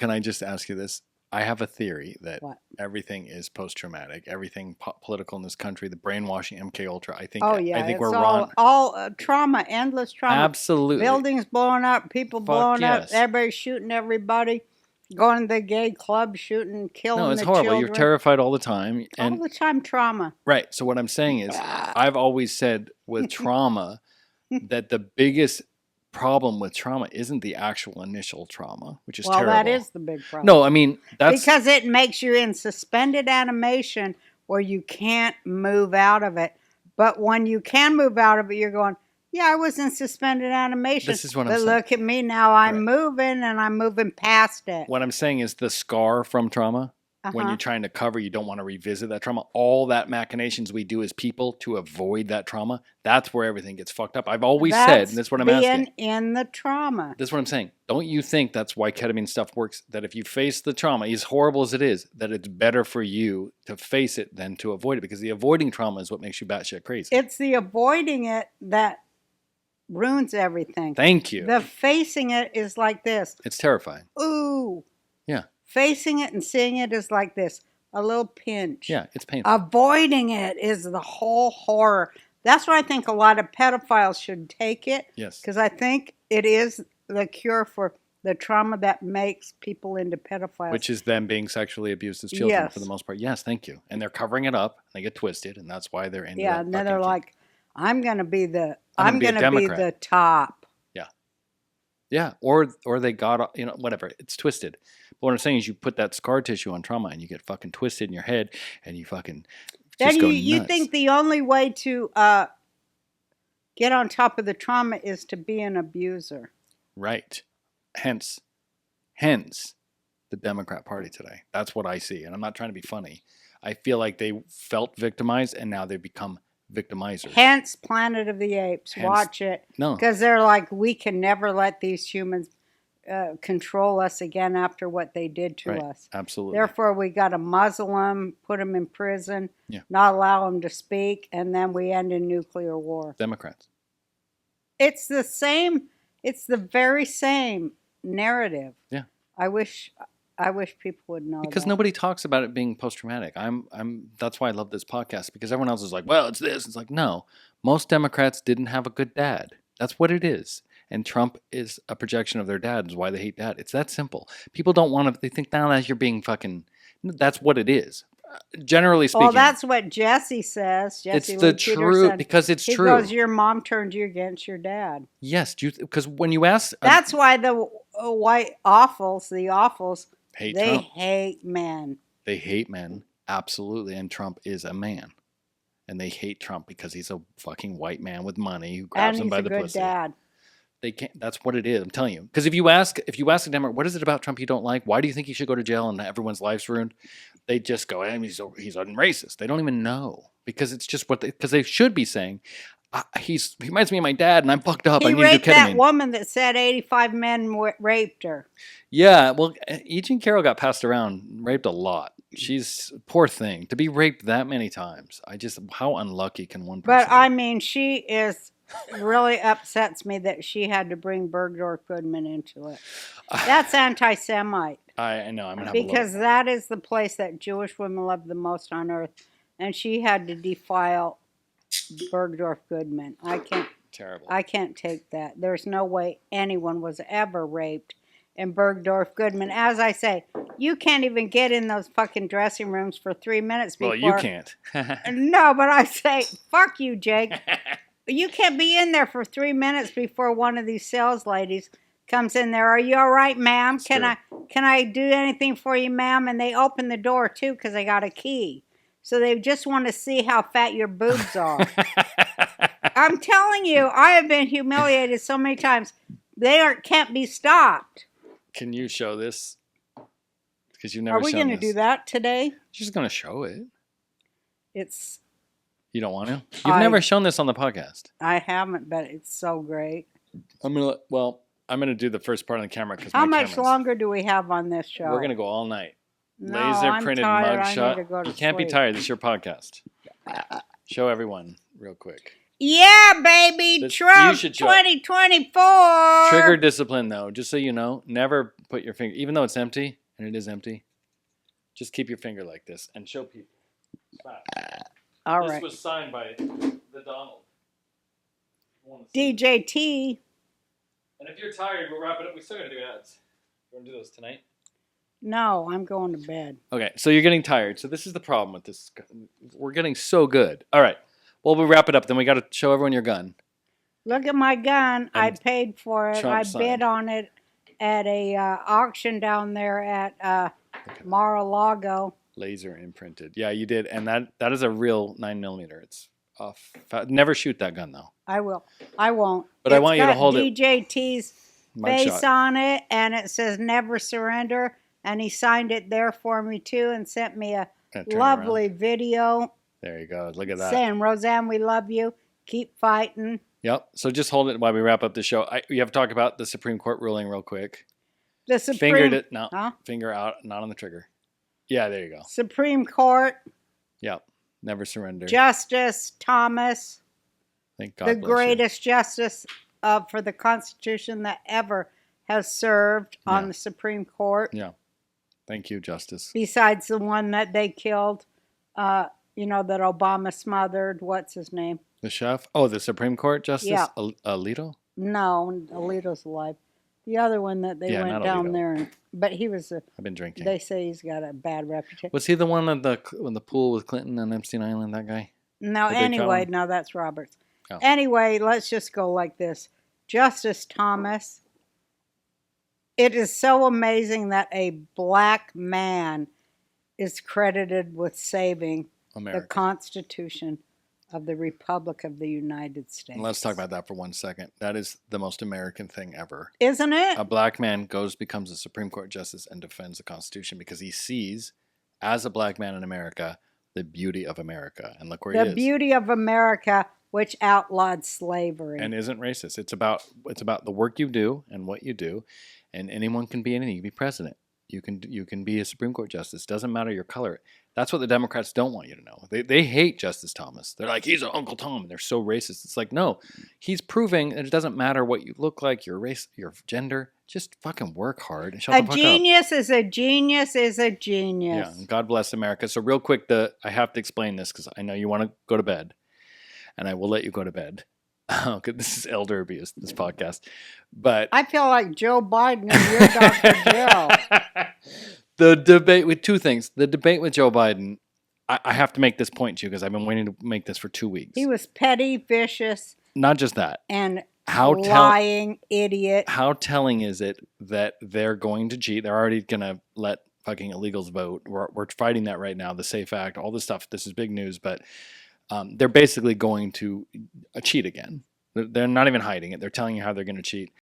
can I just ask you this? I have a theory that What? everything is post-traumatic. Everything political in this country, the brainwashing, MK Ultra. I think. Oh yeah, I think it's we're wrong. all trauma, endless trauma. Absolutely. Buildings blowing up, people blowing up, yes. everybody shooting everybody, going to the gay club, shooting, killing No, it's the horrible. children. You're terrified all the time. And all the time trauma. right. So what I'm saying is, I've always said with trauma that the biggest problem with trauma isn't the actual initial trauma, which is terrible. That is the big problem. No, I mean, that's because it makes you in suspended animation where you can't move out of it. But when you can move out of it, you're going, yeah, I was in suspended animation. This is what I'm saying. saying. But look at me now. I'm moving and I'm moving past it. What I'm saying is the scar from trauma, when you're trying to cover, you don't want to revisit that trauma. All that machinations we do as people to avoid that trauma, that's where everything gets fucked up. I've always said, and that's what I'm asking. In the trauma. That's what I'm saying. Don't you think that's why ketamine stuff works? That if you face the trauma, as horrible as it is, that it's better for you to face it than to avoid it? Because the avoiding trauma is what makes you batshit crazy. It's the avoiding it that ruins everything. Thank you. The facing it is like this. It's terrifying. Ooh. Yeah. Facing it and seeing it is like this. A little pinch. Yeah, it's painful. Avoiding it is the whole horror. That's why I think a lot of pedophiles should take it. Yes. Because I think it is the cure for the trauma that makes people into pedophiles. Which is them being sexually abused as children for the most part. Yes, thank you. And they're covering it up. And they get twisted. And that's why they're into that. Yeah, and then they're like, I'm going to be the top. Yeah, or they got, whatever. It's twisted. But what I'm saying is you put that scar tissue on trauma and you get fucking twisted in your head and you fucking just go nuts. You think the only way to get on top of the trauma is to be an abuser. Right. Hence the Democrat Party today. That's what I see. And I'm not trying to be funny. I feel like they felt victimized and now they've become victimizers. Hence Planet of the Apes. Watch it. No. Because they're like, we can never let these humans control us again after what they did to us. Absolutely. Therefore, we got to muzzle them, put them in prison, not allow them to speak, and then we end in nuclear war. Democrats. It's the same. It's the very same narrative. Yeah. I wish people would know because that. Nobody talks about it being post-traumatic. That's why I love this podcast, because everyone else is like, well, it's this. It's like, no, most Democrats didn't have a good dad. That's what it is. And Trump is a projection of their dad, is why they hate dad. It's that simple. People don't want to, they think, now that you're being fucking, that's what it is. Generally speaking. Well, that's what Jesse says. It's the truth, because it's true. Because your mom turned you against your dad. Yes, because when you ask... That's why the white awfuls, hate they Trump. hate men. They hate men, absolutely. And Trump is a man. And they hate Trump because he's a fucking white man with money who grabs them by the pussy. And he's a good dad. They can't. That's what it is. I'm telling you. Because if you ask a Democrat, what is it about Trump you don't like? Why do you think he should go to jail and everyone's life's ruined? They just go, he's racist. They don't even know, because it's just because they should be saying, he reminds me of my dad and I'm fucked up. I need to do ketamine. He raped that woman that said 85 men raped her. Yeah, well, E. Jean Carroll got passed around, raped a lot. She's poor thing to be raped that many times. How unlucky can one person? But I mean, she is. Really upsets me that she had to bring Bergdorf Goodman into it. That's anti-Semite. I know. I'm gonna have because that is the place that Jewish women love the most on earth, and she had to defile Bergdorf Goodman. Terrible. I can't take that. There's no way anyone was ever raped in Bergdorf Goodman. As I say, you can't even get in those fucking dressing rooms for 3 minutes before. Well, you can't. No, but I say, fuck you, Jake. You can't be in there for 3 minutes before one of these sales ladies comes in there. Are you all right, ma'am? Can I do anything for you, ma'am? And they open the door too because they got a key. So they just want to see how fat your boobs are. I'm telling you, I have been humiliated so many times. They can't be stopped. Can you show this? Because you've never shown this. Are we going to do that today? She's going to show it. It's... You don't want to? You've never shown this on the podcast. I haven't, but it's so great. I'm going to do the first part on the camera. How much longer do we have on this show? We're going to go all night. No, Laser printed mugshot. You can't be tired. This is your podcast. Show everyone real quick. Yeah, baby. This- Trump you should show- 2024. Trigger discipline, though. Just so you know, never put your finger, even though it's empty, and it is empty, just keep your finger like this and show people. All This right. was signed by the Donald. DJT. And if you're tired, we'll wrap it up. We still got to do ads. You want to do those tonight? No, I'm going to bed. Okay, so you're getting tired. So this is the problem with this. We're getting so good. All right. Well, we'll wrap it up. Then we got to show everyone your gun. Look at my gun. I paid for it. Trump I signed. bid on it at a auction down there at Mar-a-Lago. Laser imprinted. Yeah, you did. And that is a real 9mm. It's off. Never shoot that gun, though. I will. I won't. But I want you to hold it. DJT's face Mugshot. on it, and it says "Never Surrender," and he signed it there for me too, and sent me a Yeah, turn lovely around. video There you go. Look at that. saying, "Roseanne, we love you. Keep fighting." Yep. So just hold it while we wrap up the show. We have to talk about the Supreme Court ruling real quick. The Supreme Fingered it. No. Huh? Finger out, not on the trigger. Yeah, there you go. Supreme Court Yep. Never surrender. Justice Thomas, Thank God. the bless you. greatest justice for the Constitution that ever has served on Yeah. the Supreme Court. Yeah. Thank you, Justice. Besides the one that they killed, that Obama smothered. What's his name? The chef? Oh, the Supreme Court Justice? Yeah. Alito? No, Alito's alive. The other one that they Yeah, went not down Alito. there, but he was I've been drinking. they say he's got a bad reputation. Was he the one in the pool with Clinton on Epstein Island, that guy? No, Did they cut anyway, him? no, that's Roberts. Oh. Anyway, let's just go like this. Justice Thomas, it is so amazing that a black man is credited with saving the America. Constitution of the Republic of the United States. And let's talk about that for 1 second. That is the most American thing ever. Isn't it? A black man becomes a Supreme Court justice and defends the Constitution because he sees, as a black man in America, the beauty of America. And look where he The is. beauty of America, which outlawed slavery. And isn't racist. It's about the work you do and what you do, and anyone can be anything. You can be president. You can be a Supreme Court justice. Doesn't matter your color. That's what the Democrats don't want you to know. They hate Justice Thomas. They're like, he's an Uncle Tom, and they're so racist. It's like, no, he's proving that it doesn't matter what you look like, your race, your gender. Just fucking work hard and shut A the fuck genius is a genius is a up. genius. Yeah, and God bless America. So real quick, I have to explain this because I know you want to go to bed, and I will let you go to bed. Okay, this is elder abuse, this podcast. But I feel like Joe Biden and you're Dr. Jill. the debate with two things. The debate with Joe Biden, I have to make this point to you because I've been waiting to make this for 2 weeks. He was petty, vicious, Not just that. and How lying idiot. How telling is it that they're going to cheat? They're already going to let fucking illegals vote. We're fighting that right now, the SAFE Act, all this stuff. This is big news, but they're basically going to cheat again. They're not even hiding it. They're telling you how they're going to cheat.